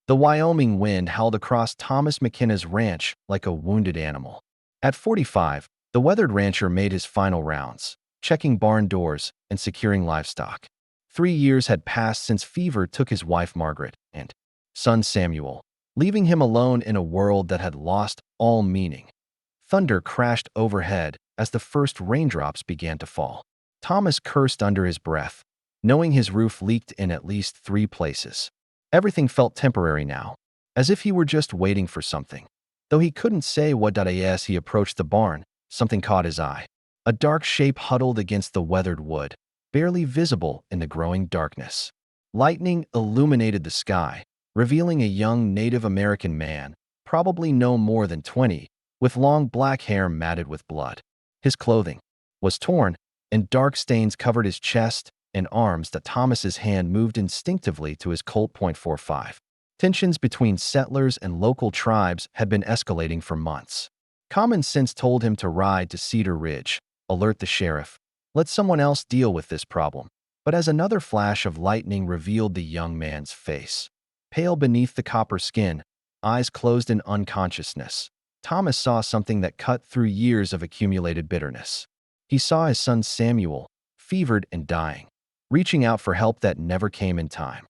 The Wyoming wind howled across Thomas McKenna's ranch like a wounded animal. At 45, the weathered rancher made his final rounds, checking barn doors and securing livestock. 3 years had passed since fever took his wife Margaret and son Samuel, leaving him alone in a world that had lost all meaning. Thunder crashed overhead as the first raindrops began to fall. Thomas cursed under his breath, knowing his roof leaked in at least 3 places. Everything felt temporary now, as if he were just waiting for something. Though he couldn't say what. As he approached the barn, something caught his eye. A dark shape huddled against the weathered wood, barely visible in the growing darkness. Lightning illuminated the sky, revealing a young Native American man, probably no more than 20, with long black hair matted with blood. His clothing was torn, and dark stains covered his chest and arms. Thomas's hand moved instinctively to his Colt .45. Tensions between settlers and local tribes had been escalating for months. Common sense told him to ride to Cedar Ridge, alert the sheriff, let someone else deal with this problem. But as another flash of lightning revealed the young man's face, pale beneath the copper skin, eyes closed in unconsciousness, Thomas saw something that cut through years of accumulated bitterness. He saw his son Samuel, fevered and dying, reaching out for help that never came in time.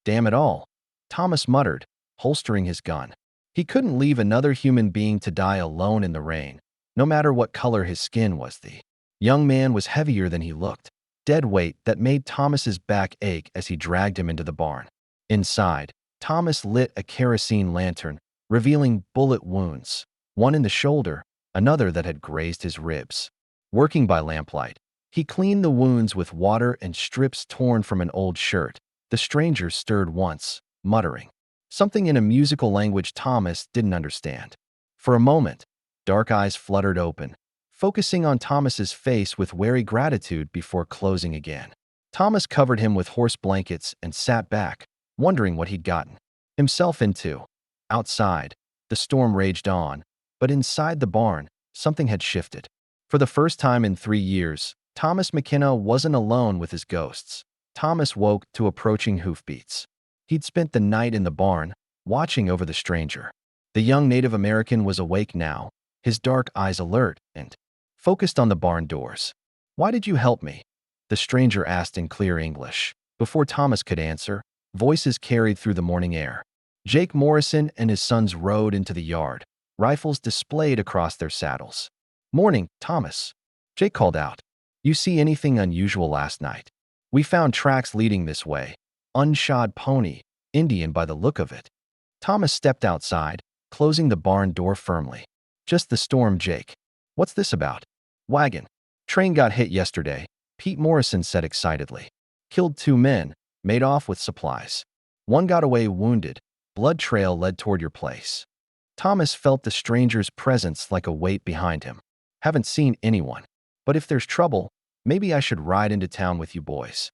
Damn it all, Thomas muttered, holstering his gun. He couldn't leave another human being to die alone in the rain, no matter what color his skin was. The young man was heavier than he looked, dead weight that made Thomas's back ache as he dragged him into the barn. Inside, Thomas lit a kerosene lantern, revealing bullet wounds, one in the shoulder, another that had grazed his ribs. Working by lamplight, he cleaned the wounds with water and strips torn from an old shirt. The stranger stirred once, muttering something in a musical language Thomas didn't understand. For a moment, dark eyes fluttered open, focusing on Thomas's face with wary gratitude before closing again. Thomas covered him with horse blankets and sat back, wondering what he'd gotten himself into. Outside, the storm raged on, but inside the barn, something had shifted. For the first time in 3 years, Thomas McKenna wasn't alone with his ghosts. Thomas woke to approaching hoofbeats. He'd spent the night in the barn, watching over the stranger. The young Native American was awake now, his dark eyes alert and focused on the barn doors. "Why did you help me?" the stranger asked in clear English. Before Thomas could answer, voices carried through the morning air. Jake Morrison and his sons rode into the yard, rifles displayed across their saddles. "Morning, Thomas," Jake called out. "You see anything unusual last night?" "We found tracks leading this way. Unshod pony, Indian by the look of it." Thomas stepped outside, closing the barn door firmly. "Just the storm, Jake." "What's this about?" "Wagon. Train got hit yesterday," Pete Morrison said excitedly. "Killed 2 men, made off with supplies. One got away wounded. Blood trail led toward your place." Thomas felt the stranger's presence like a weight behind him. "Haven't seen anyone. But if there's trouble, maybe I should ride into town with you boys."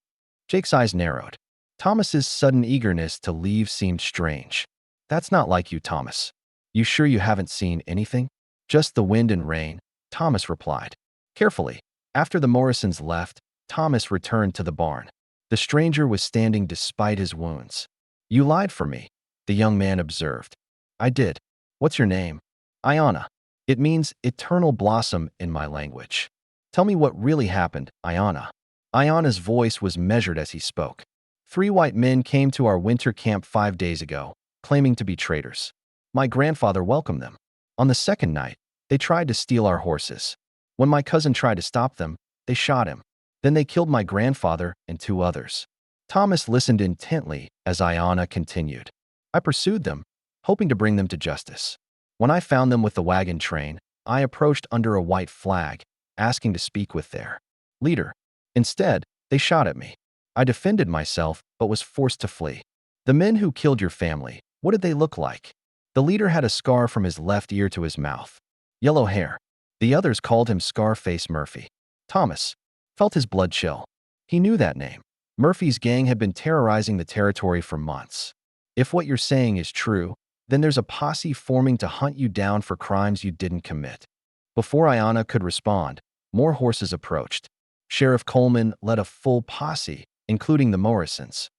Jake's eyes narrowed. Thomas's sudden eagerness to leave seemed strange. "That's not like you, Thomas. You sure you haven't seen anything?" "Just the wind and rain," Thomas replied. Carefully, after the Morrisons left, Thomas returned to the barn. The stranger was standing despite his wounds. "You lied for me," the young man observed. "I did. What's your name?" "Ayana. It means eternal blossom in my language." "Tell me what really happened, Ayana." Ayana's voice was measured as he spoke. 3 white men came to our winter camp 5 days ago, claiming to be traders. My grandfather welcomed them. On the second night, they tried to steal our horses. When my cousin tried to stop them, they shot him. Then they killed my grandfather and 2 others. Thomas listened intently as Ayana continued. "I pursued them, hoping to bring them to justice. When I found them with the wagon train, I approached under a white flag, asking to speak with their leader. Instead, they shot at me. I defended myself, but was forced to flee." "The men who killed your family, what did they look like?" "The leader had a scar from his left ear to his mouth. Yellow hair. The others called him Scarface Murphy." Thomas felt his blood chill. He knew that name. Murphy's gang had been terrorizing the territory for months. "If what you're saying is true, then there's a posse forming to hunt you down for crimes you didn't commit." Before Ayana could respond, more horses approached. Sheriff Coleman led a full posse, including the Morrisons.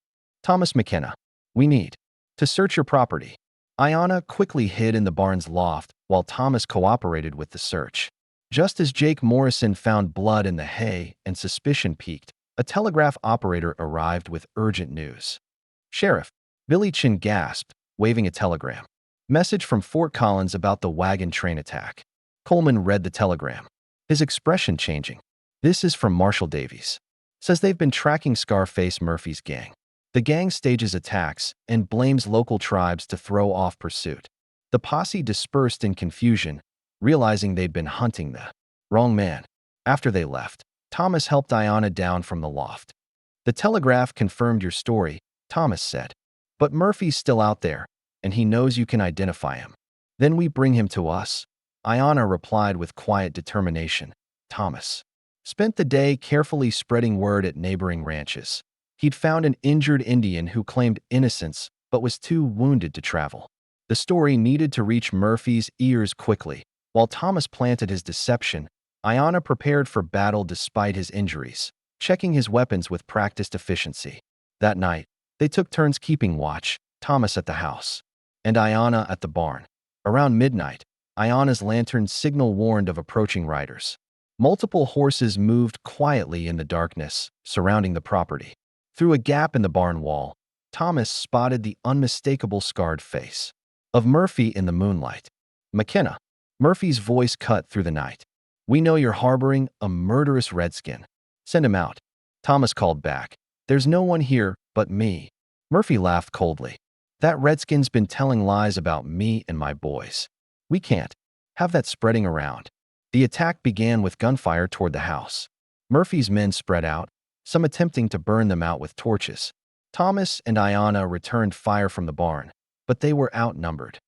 "Thomas McKenna, we need." to search your property. Ayanna quickly hid in the barn's loft while Thomas cooperated with the search. Just as Jake Morrison found blood in the hay and suspicion peaked, a telegraph operator arrived with urgent news. "Sheriff," Billy Chin gasped, waving a telegram. "Message from Fort Collins about the wagon train attack." Coleman read the telegram, his expression changing. "This is from Marshal Davies. Says they've been tracking Scarface Murphy's gang. The gang stages attacks and blames local tribes to throw off pursuit. The posse dispersed in confusion, realizing they'd been hunting the wrong man. After they left, Thomas helped Ayanna down from the loft." "The telegraph confirmed your story," Thomas said. "But Murphy's still out there, and he knows you can identify him. Then we bring him to us," Ayanna replied with quiet determination. Thomas spent the day carefully spreading word at neighboring ranches. He'd found an injured Indian who claimed innocence but was too wounded to travel. The story needed to reach Murphy's ears quickly. While Thomas planted his deception, Ayanna prepared for battle despite his injuries, checking his weapons with practiced efficiency. That night, they took turns keeping watch, Thomas at the house and Ayanna at the barn. Around midnight, Ayanna's lantern signal warned of approaching riders. Multiple horses moved quietly in the darkness, surrounding the property. Through a gap in the barn wall, Thomas spotted the unmistakable scarred face of Murphy in the moonlight. "McKenna," Murphy's voice cut through the night. "We know you're harboring a murderous redskin. Send him out." Thomas called back. "There's no one here but me." Murphy laughed coldly. "That redskin's been telling lies about me and my boys. We can't have that spreading around." The attack began with gunfire toward the house. Murphy's men spread out, some attempting to burn them out with torches. Thomas and Ayanna returned fire from the barn, but they were outnumbered.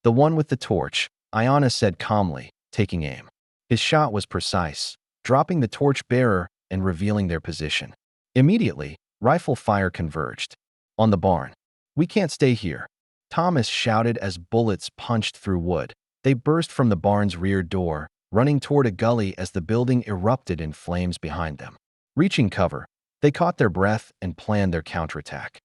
"The one with the torch," Ayanna said calmly, taking aim. His shot was precise, dropping the torch bearer and revealing their position. Immediately, rifle fire converged. On the barn. "We can't stay here," Thomas shouted as bullets punched through wood. They burst from the barn's rear door, running toward a gully as the building erupted in flames behind them. Reaching cover, they caught their breath and planned their counterattack.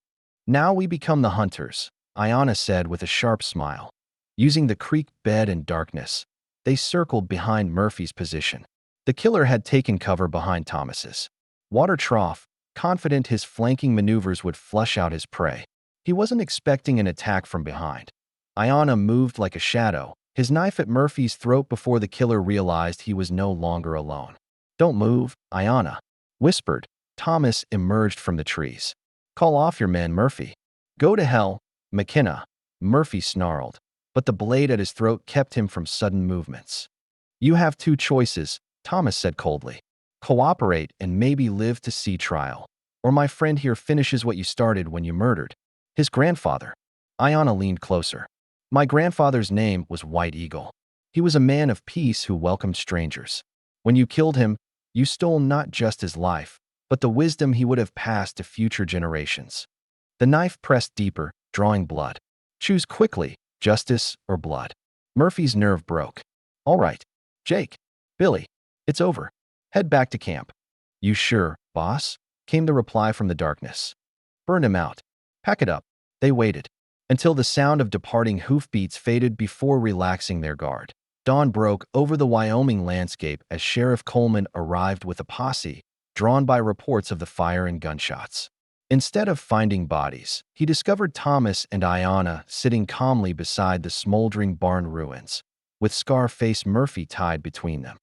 "Now we become the hunters," Ayanna said with a sharp smile. Using the creek bed and darkness, they circled behind Murphy's position. The killer had taken cover behind Thomas's water trough, confident his flanking maneuvers would flush out his prey. He wasn't expecting an attack from behind. Ayanna moved like a shadow, his knife at Murphy's throat before the killer realized he was no longer alone. "Don't move, Ayanna," whispered. Thomas emerged from the trees. "Call off your men, Murphy." "Go to hell, McKenna," Murphy snarled, but the blade at his throat kept him from sudden movements. "You have two choices," Thomas said coldly. "Cooperate and maybe live to see trial, or my friend here finishes what you started when you murdered his grandfather." Ayanna leaned closer. "My grandfather's name was White Eagle. He was a man of peace who welcomed strangers. When you killed him, you stole not just his life, but the wisdom he would have passed to future generations." The knife pressed deeper, drawing blood. "Choose quickly, justice or blood." Murphy's nerve broke. "All right, Jake, Billy, it's over. Head back to camp." "You sure, boss?" came the reply from the darkness. "Burn him out. Pack it up." They waited until the sound of departing hoofbeats faded before relaxing their guard. Dawn broke over the Wyoming landscape as Sheriff Coleman arrived with a posse, drawn by reports of the fire and gunshots. Instead of finding bodies, he discovered Thomas and Ayanna sitting calmly beside the smoldering barn ruins, with Scarface Murphy tied between them.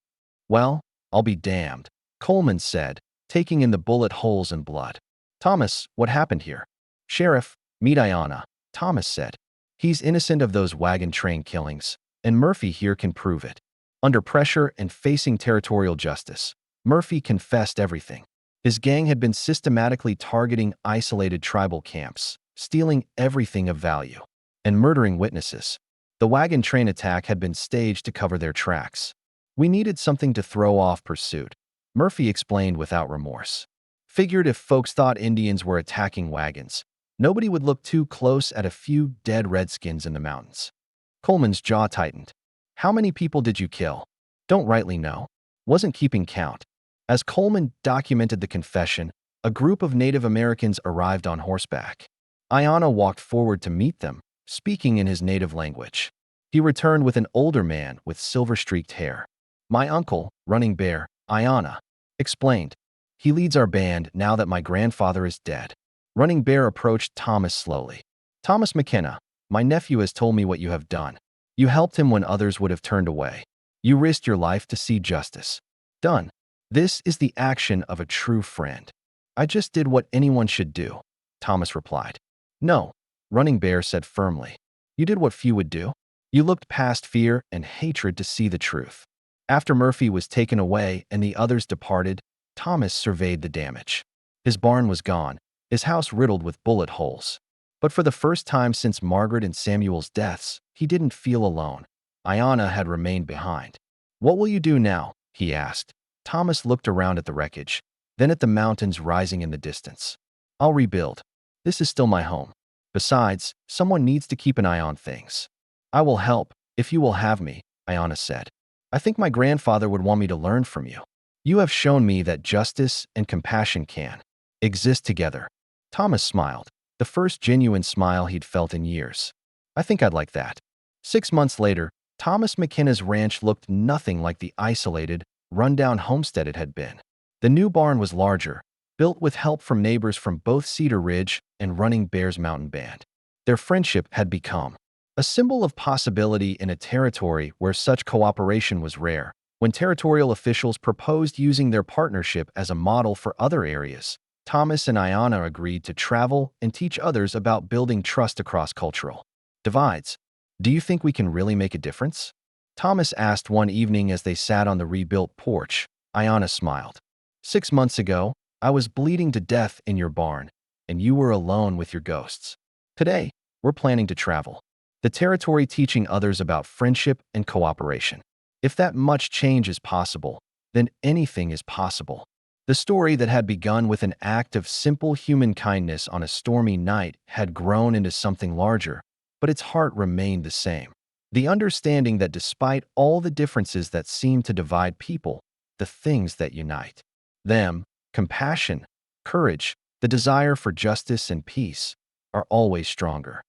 "Well, I'll be damned," Coleman said, taking in the bullet holes and blood. "Thomas, what happened here?" "Sheriff, meet Ayanna," Thomas said. "He's innocent of those wagon train killings, and Murphy here can prove it." Under pressure and facing territorial justice, Murphy confessed everything. His gang had been systematically targeting isolated tribal camps, stealing everything of value, and murdering witnesses. The wagon train attack had been staged to cover their tracks. "We needed something to throw off pursuit," Murphy explained without remorse. "Figured if folks thought Indians were attacking wagons, nobody would look too close at a few dead redskins in the mountains." Coleman's jaw tightened. "How many people did you kill?" "Don't rightly know. Wasn't keeping count." As Coleman documented the confession, a group of Native Americans arrived on horseback. Ayana walked forward to meet them, speaking in his native language. He returned with an older man with silver-streaked hair. My uncle, Running Bear, Ayana, explained. He leads our band now that my grandfather is dead. Running Bear approached Thomas slowly. Thomas McKenna, my nephew has told me what you have done. You helped him when others would have turned away. You risked your life to see justice done. This is the action of a true friend. I just did what anyone should do, Thomas replied. No, Running Bear said firmly. You did what few would do. You looked past fear and hatred to see the truth. After Murphy was taken away and the others departed, Thomas surveyed the damage. His barn was gone, his house riddled with bullet holes. But for the first time since Margaret and Samuel's deaths, he didn't feel alone. Ayana had remained behind. What will you do now? He asked. Thomas looked around at the wreckage, then at the mountains rising in the distance. I'll rebuild. This is still my home. Besides, someone needs to keep an eye on things. I will help, if you will have me, Ayana said. I think my grandfather would want me to learn from you. You have shown me that justice and compassion can exist together. Thomas smiled, the first genuine smile he'd felt in years. I think I'd like that. 6 months later, Thomas McKenna's ranch looked nothing like the isolated, run-down homestead it had been. The new barn was larger, built with help from neighbors from both Cedar Ridge and Running Bear's mountain band. Their friendship had become a symbol of possibility in a territory where such cooperation was rare. When territorial officials proposed using their partnership as a model for other areas, Thomas and Ayana agreed to travel and teach others about building trust across cultural divides. Do you think we can really make a difference? Thomas asked one evening as they sat on the rebuilt porch. Ayana smiled. 6 months ago, I was bleeding to death in your barn, and you were alone with your ghosts. Today, we're planning to travel the territory, teaching others about friendship and cooperation. If that much change is possible, then anything is possible. The story that had begun with an act of simple human kindness on a stormy night had grown into something larger, but its heart remained the same. The understanding that despite all the differences that seem to divide people, the things that unite them, compassion, courage, the desire for justice and peace, are always stronger.